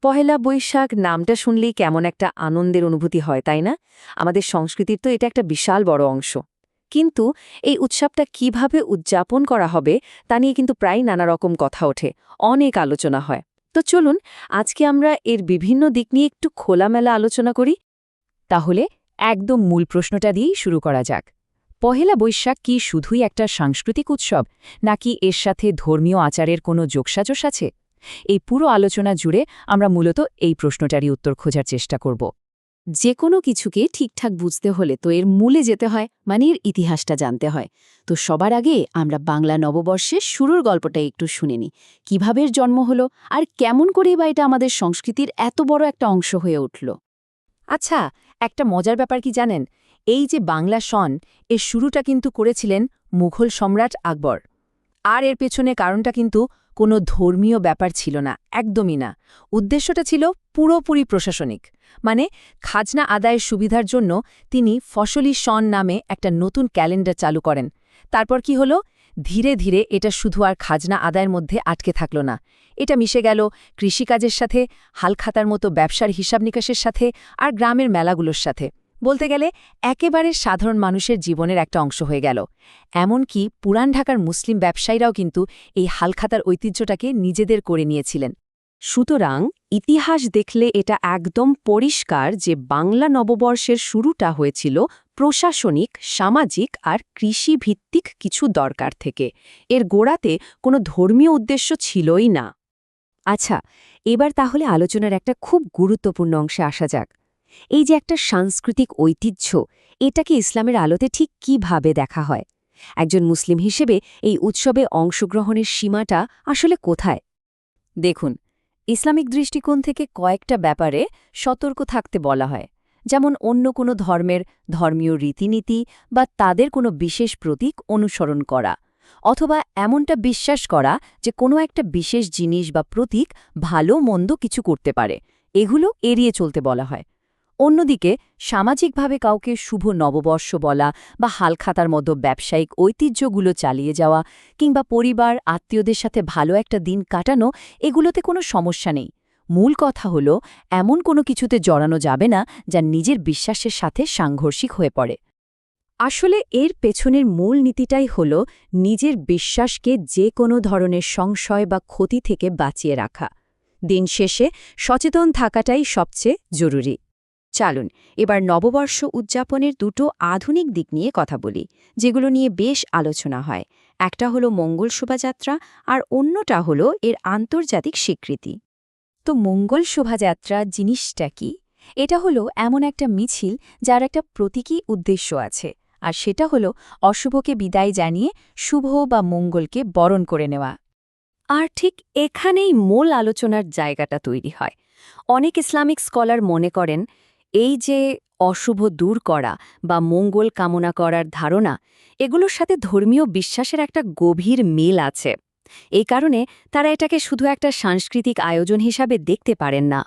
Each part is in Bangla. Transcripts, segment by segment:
পহেলা বৈশাখ নামটা শুনলেই কেমন একটা আনন্দের অনুভূতি হয়, তাই না? আমাদের সংস্কৃতির তো এটা একটা বিশাল বড় অংশ। কিন্তু এই উৎসবটা কিভাবে উদযাপন করা হবে তা নিয়ে কিন্তু প্রায় নানা রকম কথা ওঠে, অনেক আলোচনা হয়। তো চলুন আজকে আমরা এর বিভিন্ন দিক নিয়ে একটু খোলামেলা আলোচনা করি। তাহলে একদম মূল প্রশ্নটা দিয়েই শুরু করা যাক। পহেলা বৈশাখ কি শুধুই একটা সাংস্কৃতিক উৎসব, নাকি এর সাথে ধর্মীয় আচারের কোনো যোগসাজশ আছে? এই পুরো আলোচনা জুড়ে আমরা মূলত এই প্রশ্নটারই উত্তর খোঁজার চেষ্টা করব। যে কোনো কিছুকে ঠিকঠাক বুঝতে হলে তো এর মূলে যেতে হয়, মানে এর ইতিহাসটা জানতে হয়। তো সবার আগে আমরা বাংলা নববর্ষের শুরুর গল্পটা একটু শুনে নিই। কিভাবে এর জন্ম হলো আর কেমন করেই বা এটা আমাদের সংস্কৃতির এত বড় একটা অংশ হয়ে উঠল। আচ্ছা, একটা মজার ব্যাপার কি জানেন? এই যে বাংলা সন, এর শুরুটা কিন্তু করেছিলেন মুঘল সম্রাট আকবর। আর এর পেছনে কারণটা কিন্তু কোনো ধর্মীয় ব্যাপার ছিল না, একদমই না। উদ্দেশ্যটা ছিল পুরোপুরি প্রশাসনিক। মানে খাজনা আদায়ের সুবিধার জন্য তিনি ফসলি সন নামে একটা নতুন ক্যালেন্ডার চালু করেন। তারপর কি হলো? ধীরে ধীরে এটা শুধু আর খাজনা আদায়ের মধ্যে আটকে থাকল না, এটা মিশে গেল কৃষিকাজের সাথে, হালখাতার মতো ব্যবসার হিসাব নিকাশের সাথে, আর গ্রামের মেলাগুলোর সাথে। বলতে গেলে একেবারে সাধারণ মানুষের জীবনের একটা অংশ হয়ে গেল। এমনকি পুরান ঢাকার মুসলিম ব্যবসায়ীরাও কিন্তু এই হালখাতার ঐতিহ্যটাকে নিজেদের করে নিয়েছিলেন। সুতরাং ইতিহাস দেখলে এটা একদম পরিষ্কার যে বাংলা নববর্ষের শুরুটা হয়েছিল প্রশাসনিক, সামাজিক আর কৃষিভিত্তিক কিছু দরকার থেকে। এর গোড়াতে কোনো ধর্মীয় উদ্দেশ্য ছিলই না। আচ্ছা, এবার তাহলে আলোচনার একটা খুব গুরুত্বপূর্ণ অংশে আসা যাক। এই যে একটা সাংস্কৃতিক ঐতিহ্য, এটাকে ইসলামের আলোতে ঠিক কিভাবে দেখা হয়? একজন মুসলিম হিসেবে এই উৎসবে অংশগ্রহণের সীমাটা আসলে কোথায়? দেখুন, ইসলামিক দৃষ্টিকোণ থেকে কয়েকটা ব্যাপারে সতর্ক থাকতে বলা হয়। যেমন অন্য কোনো ধর্মের ধর্মীয় রীতিনীতি বা তাদের কোনো বিশেষ প্রতীক অনুসরণ করা, অথবা এমনটা বিশ্বাস করা যে কোনো একটা বিশেষ জিনিস বা প্রতীক ভালো মন্দ কিছু করতে পারে, এগুলো এড়িয়ে চলতে বলা হয়। অন্যদিকে সামাজিকভাবে কাউকে শুভ নববর্ষ বলা বা হালখাতার মতো ব্যবসায়িক ঐতিহ্যগুলো চালিয়ে যাওয়া কিংবা পরিবার আত্মীয়দের সাথে ভালো একটা দিন কাটানো, এগুলোতে কোনো সমস্যা নেই। মূল কথা হলো এমন কোনো কিছুতে জড়ানো যাবে না যা নিজের বিশ্বাসের সাথে সাংঘর্ষিক হয়ে পড়ে। আসলে এর পেছনের মূল নীতিটাই হল নিজের বিশ্বাসকে যে কোনো ধরনের সংশয় বা ক্ষতি থেকে বাঁচিয়ে রাখা। দিন শেষে সচেতন থাকাটাই সবচেয়ে জরুরি। চলুন এবার নববর্ষ উদযাপনের দুটো আধুনিক দিক নিয়ে কথা বলি, যেগুলো নিয়ে বেশ আলোচনা হয়। একটা হলো মঙ্গল শোভাযাত্রা আর অন্যটা হলো এর আন্তর্জাতিক স্বীকৃতি। তো মঙ্গল শোভাযাত্রা জিনিসটা কি? এটা হলো এমন একটা মিছিল যার একটা প্রতীকী উদ্দেশ্য আছে, আর সেটা হলো অশুভকে বিদায় জানিয়ে শুভ বা মঙ্গলকে বরণ করে নেওয়া। আর ঠিক এখানেই মূল আলোচনার জায়গাটা তৈরি হয়। অনেক ইসলামিক স্কলার মনে করেন এই যে অশুভ দূর করা বা মঙ্গল কামনা করার ধারণা, এগুলোর সাথে ধর্মীয় বিশ্বাসের একটা গভীর মিল আছে। এই কারণে তারা এটাকে শুধু একটা সাংস্কৃতিক আয়োজন হিসাবে দেখতে পারেন না।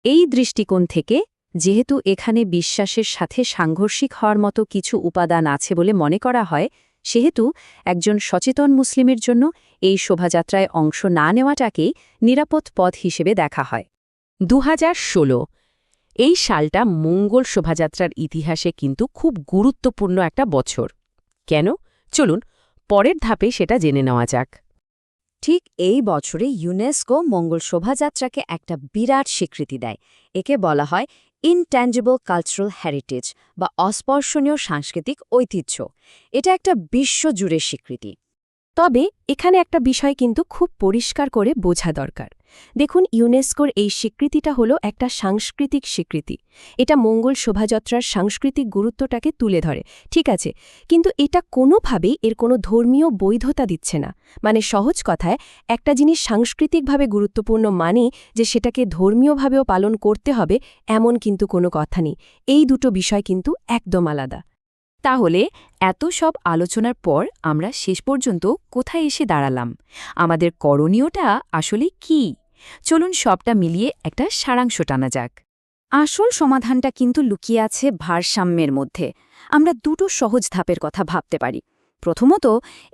এই দৃষ্টিকোণ থেকে, যেহেতু এখানে বিশ্বাসের সাথে সাংঘর্ষিক হওয়ার মতো কিছু উপাদান আছে বলে মনে করা হয়, সেহেতু একজন সচেতন মুসলিমের জন্য এই শোভাযাত্রায় অংশ না নেওয়াটাকেই নিরাপদ পথ হিসেবে দেখা হয়। 2016 এই সালটা মঙ্গল শোভাযাত্রার ইতিহাসে কিন্তু খুব গুরুত্বপূর্ণ একটা বছর। কেন? চলুন পরের ধাপে সেটা জেনে নেওয়া যাক। ঠিক এই বছরে ইউনেস্কো মঙ্গল শোভাযাত্রাকে একটা বিরাট স্বীকৃতি দেয়। একে বলা হয় ইনট্যাঞ্জিবল কালচারাল হেরিটেজ বা অস্পর্শনীয় সাংস্কৃতিক ঐতিহ্য। এটা একটা বিশ্বজুড়ে স্বীকৃতি। তবে এখানে একটা বিষয় কিন্তু খুব পরিষ্কার করে বোঝা দরকার। দেখুন, ইউনেস্কোর এই স্বীকৃতিটা হলো একটা সাংস্কৃতিক স্বীকৃতি। এটা মঙ্গল শোভাযাত্রার সাংস্কৃতিক গুরুত্বটাকে তুলে ধরে, ঠিক আছে, কিন্তু এটা কোনোভাবেই এর কোনো ধর্মীয় বৈধতা দিচ্ছে না। মানে সহজ কথায়, একটা জিনিস সাংস্কৃতিকভাবে গুরুত্বপূর্ণ মানে যে সেটাকে ধর্মীয়ভাবেও পালন করতে হবে এমন কিন্তু কোনো কথা নেই। এই দুটো বিষয় কিন্তু একদম আলাদা। তাহলে এত সব আলোচনার পর আমরা শেষ পর্যন্ত কোথায় এসে দাঁড়ালাম? আমাদের করণীয়টা আসলে কি? চলুন সবটা মিলিয়ে একটা সারাংশ টানা যাক। আসল সমাধানটা কিন্তু লুকিয়ে আছে ভারসাম্যের মধ্যে। আমরা দুটো সহজ ধাপের কথা ভাবতে পারি। প্রথমত,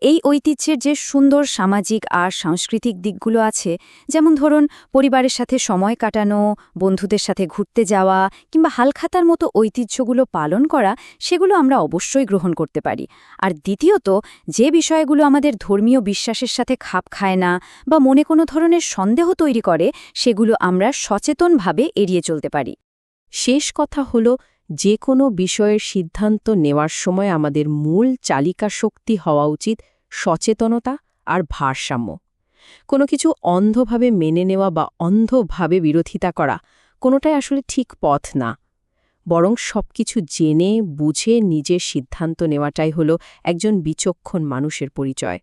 এই ঐতিহ্যের যে সুন্দর সামাজিক আর সাংস্কৃতিক দিকগুলো আছে, যেমন ধরুন পরিবারের সাথে সময় কাটানো, বন্ধুদের সাথে ঘুরতে যাওয়া কিংবা হালখাতার মতো ঐতিহ্যগুলো পালন করা, সেগুলো আমরা অবশ্যই গ্রহণ করতে পারি। আর দ্বিতীয়ত, যে বিষয়গুলো আমাদের ধর্মীয় বিশ্বাসের সাথে খাপ খায় না বা মনে কোনো ধরনের সন্দেহ তৈরি করে, সেগুলো আমরা সচেতনভাবে এড়িয়ে চলতে পারি। শেষ কথা হল, যে কোনো বিষয়ের সিদ্ধান্ত নেওয়ার সময় আমাদের মূল চালিকা শক্তি হওয়া উচিত সচেতনতা আর ভারসাম্য। কোনো কিছু অন্ধভাবে মেনে নেওয়া বা অন্ধভাবে বিরোধিতা করা কোনোটাই আসলে ঠিক পথ না, বরং সবকিছু জেনে বুঝে নিজের সিদ্ধান্ত নেওয়াটাই হল একজন বিচক্ষণ মানুষের পরিচয়।